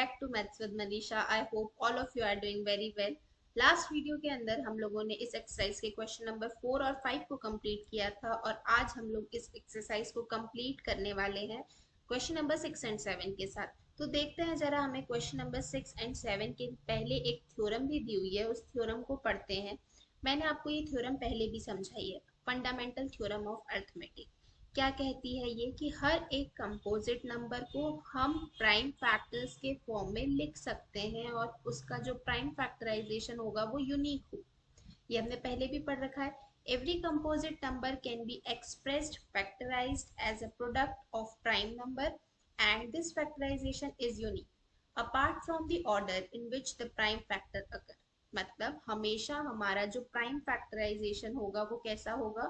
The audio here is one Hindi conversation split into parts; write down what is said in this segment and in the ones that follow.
Back to maths with Manisha. I hope all of you are doing very well. Last video के अंदर हम लोगों ने इस एक्सरसाइज के क्वेश्चन नंबर 4 और 5 को कंप्लीट किया था और आज हम लोग इस एक्सरसाइज को कंप्लीट करने वाले हैं क्वेश्चन नंबर 6 और 7 के साथ। तो देखते हैं जरा, हमें क्वेश्चन नंबर 6 और 7 के पहले एक थ्योरम भी दी हुई है, उस थ्योरम को पढ़ते हैं। मैंने आपको ये थ्योरम पहले भी समझाई है, फंडामेंटल थ्योरम ऑफ अरिथमेटिक। क्या कहती है ये कि हर एक कंपोजिट नंबर को हम प्राइम फैक्टर्स के फॉर्म में लिख सकते हैं और उसका जो प्राइम फैक्टराइजेशन होगा वो यूनिक हो। ये हमने पहले भी पढ़ रखा है। Every composite number can be expressed factorised as a product of prime number and this factorisation is unique apart from the order in which the prime factor occur. मतलब हमेशा हमारा जो प्राइम फैक्टराइजेशन होगा वो कैसा होगा?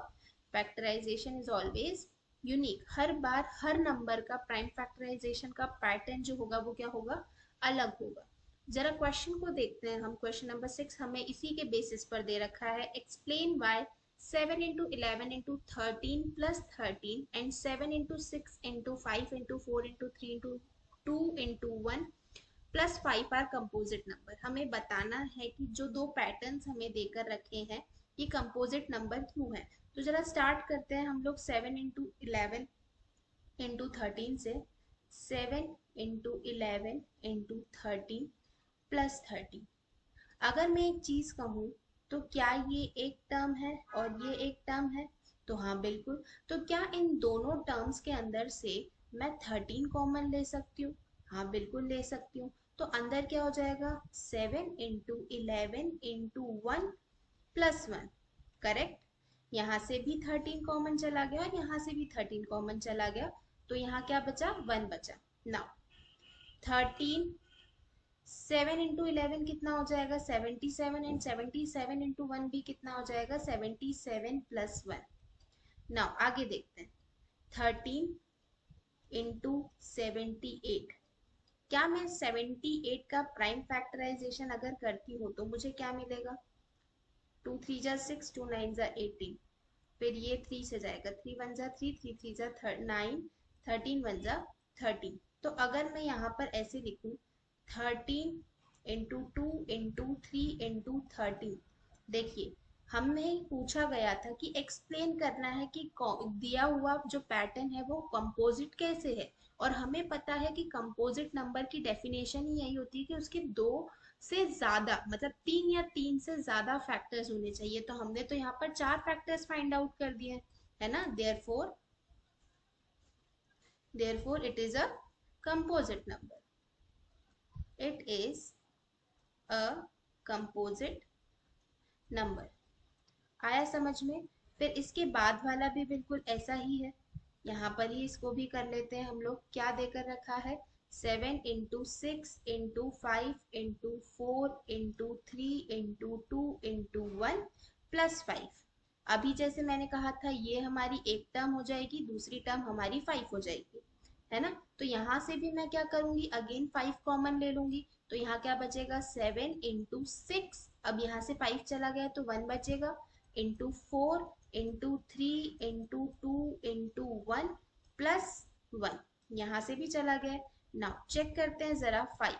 Factorization is always unique. हर बार हर नंबर का प्राइम फैक्टराइजेशन का पैटर्न जो होगा वो क्या होगा? अलग होगा। जरा क्वेश्चन को देखते हैं हम। क्वेश्चन नंबर 6 हमें इसी के बेसिस पर दे रखा है। Explain why 7 into 11 into 13 plus 13 and 7 into 6 into 5 into 4 into 3 into 2 into 1 plus 5 are composite number. हमें बताना है कि जो दो पैटर्न्स हमें देकर रखे हैं ये कंपोजिट नंबर क्यों है। तो जरा स्टार्ट करते हैं हम लोग 7 इंटू 11 इंटू 13 से। 7 इंटू 11 इंटू 13 प्लस 13। अगर मैं एक चीज कहूँ तो क्या ये एक टर्म है और ये एक टर्म है? तो हाँ बिल्कुल। तो क्या इन दोनों टर्म्स के अंदर से मैं 13 कॉमन ले सकती हूँ? हाँ बिल्कुल ले सकती हूँ। तो अंदर क्या हो जाएगा? 7 इंटू 11 इंटू 1 प्लस 1। करेक्ट। यहाँ से भी 13 कॉमन चला गया और यहाँ से भी 13 कॉमन चला गया, तो यहाँ क्या बचा? 1 बचा। नाउ 13 7 इंटू 11 कितना हो जाएगा? 77 एंड 77 इंटू 1 भी कितना हो जाएगा? 77 प्लस 1। नाउ आगे देखते हैं। 13 इंटू 78। क्या मैं 78 का प्राइम फैक्टराइजेशन अगर करती हूँ तो मुझे क्या मिलेगा? 2 3 जा 6, 2 9 जा 18। फिर ये 3 से जाएगा, 3 1 जा 3, 3 3 जा 9, 13 1 जा 13। तो अगर मैं यहाँ पर ऐसे लिखूं 13 इंटू 2 इंटू 3 इंटू 13। देखिए, हमें पूछा गया था कि एक्सप्लेन करना है कि दिया हुआ जो पैटर्न है वो कंपोजिट कैसे है। और हमें पता है कि कंपोजिट नंबर की डेफिनेशन ही यही होती है कि उसके दो से ज्यादा, मतलब 3 या 3 से ज्यादा फैक्टर्स होने चाहिए। तो हमने तो यहाँ पर 4 फैक्टर्स फाइंड आउट कर दिए है ना। Therefore it is a composite number. It is a composite number. आया समझ में? फिर इसके बाद वाला भी बिल्कुल ऐसा ही है। यहाँ पर ही इसको भी कर लेते हैं हम लोग। क्या देकर रखा है? 7 into 6 into 5 into 4 into 3 into 2 into 1 plus 5। अभी जैसे मैंने कहा था ये हमारी एक टर्म हो जाएगी, दूसरी टर्म हमारी 5 हो जाएगी, है ना। तो यहाँ से भी मैं क्या करूंगी? अगेन 5 कॉमन ले लूंगी। तो यहाँ क्या बचेगा? 7 इंटू 6। अब यहाँ से 5 चला गया तो 1 बचेगा, into 4 into 3 into 2 into 1 plus 1। यहाँ से भी चला गया। नाउ चेक करते हैं जरा। 5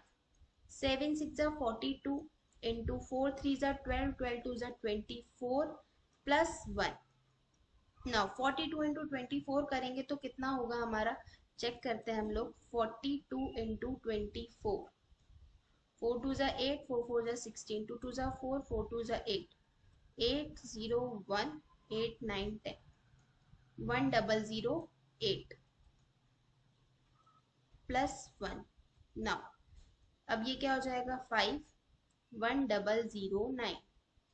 7 6 जा 42 इंटू 4 3 जा 12 12 2 जा 24 प्लस 1। नाउ 42 इंटू 24 करेंगे तो कितना होगा हमारा? चेक करते हैं हम लोग। 42 इंटू 24। 4 2 जा 8, 4 4 जा 16, 2 2 जा 4, 4 2 जा 8, 8 0 1 8 9 10, 1008 प्लस 1। नाउ अब ये क्या हो जाएगा? 5 1009।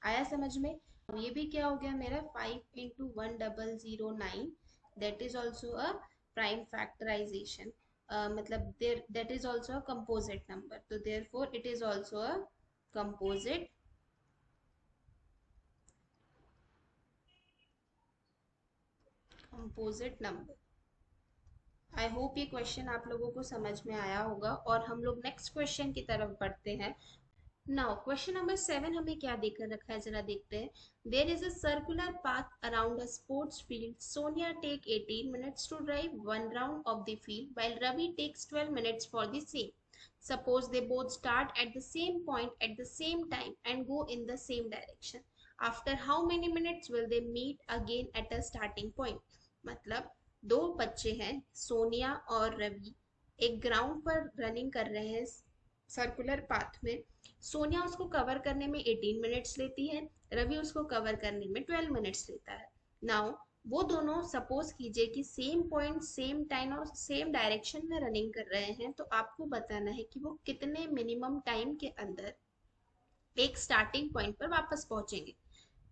आया समझ में? अब ये भी क्या हो गया मेरा? 5 into 1009। That is also a prime factorisation, मतलब there that is also a composite number. तो therefore it is also a composite number. I hope ये क्वेश्चन आप लोगों को समझ में आया होगा और हम लोग नेक्स्ट क्वेश्चन की तरफ बढ़ते हैं। नाउ क्वेश्चन नंबर 7 हमें क्या देकर रखा है जरा देखते हैं। There is a circular path around a sports field. Sonia take 18 minutes to drive one round of the field while Ravi takes 12 minutes for the same. Suppose they both start at the same point at the same time and go in the same direction. After how many minutes will they meet again at a starting point? मतलब दो बच्चे हैं, सोनिया और रवि, एक ग्राउंड पर रनिंग कर रहे हैं सर्कुलर पाथ में। सोनिया उसको कवर करने में 18 मिनट्स लेती है, रवि उसको कवर करने में 12 मिनट्स लेता है। नाउ वो दोनों सपोज कीजिए कि सेम पॉइंट सेम टाइम और सेम डायरेक्शन में रनिंग कर रहे हैं, तो आपको बताना है कि वो कितने मिनिमम टाइम के अंदर एक स्टार्टिंग पॉइंट पर वापस पहुंचेंगे,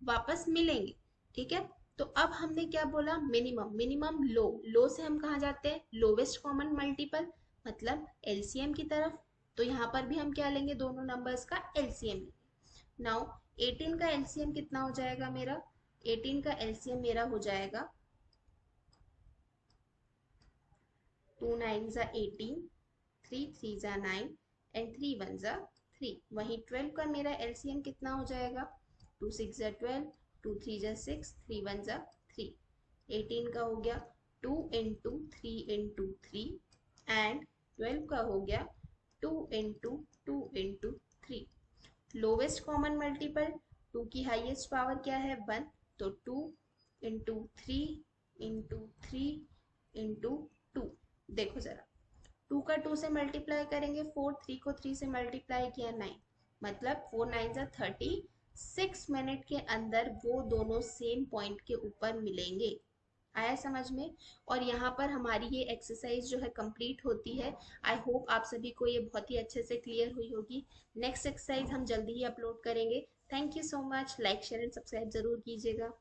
वापस मिलेंगे। ठीक है, तो अब हमने क्या बोला, मिनिमम, मिनिमम लो, लो से हम कहाँ जाते हैं, लोवेस्ट कॉमन मल्टीपल, मतलब एलसीएम की तरफ। तो यहाँ पर भी हम क्या लेंगे, दोनों नंबर्स का एलसीएम लेंगे। नाउ 18 का एलसीएम कितना हो जाएगा मेरा, 18 का एलसीएम मेरा हो जाएगा 2 9 जा 18, 3 3 जा 9 एंड 3 1 जा 3। वहीं 12 का मेरा एलसीएम कितना हो जाएगा, 2 6 जा 12, 2 3 जा 6, 3 1 जा 3। 18 का हो गया 2 इंटू 3 इंटू 3 एंड 12 का हो गया 2 into 2 into 3। Lowest common multiple, 2 की हाईएस्ट पावर क्या है, 1, तो 2 इंटू 3 इंटू 3 इंटू 2। देखो जरा, 2 का 2 से मल्टीप्लाई करेंगे 4, 3 को 3 से मल्टीप्लाई किया 9, मतलब 4 9 जा 30। 6 मिनट के अंदर वो दोनों सेम पॉइंट के ऊपर मिलेंगे। आया समझ में? और यहाँ पर हमारी ये एक्सरसाइज जो है कंप्लीट होती है। आई होप आप सभी को ये बहुत ही अच्छे से क्लियर हुई होगी। नेक्स्ट एक्सरसाइज हम जल्दी ही अपलोड करेंगे। Thank you so much. Like share and subscribe जरूर कीजिएगा।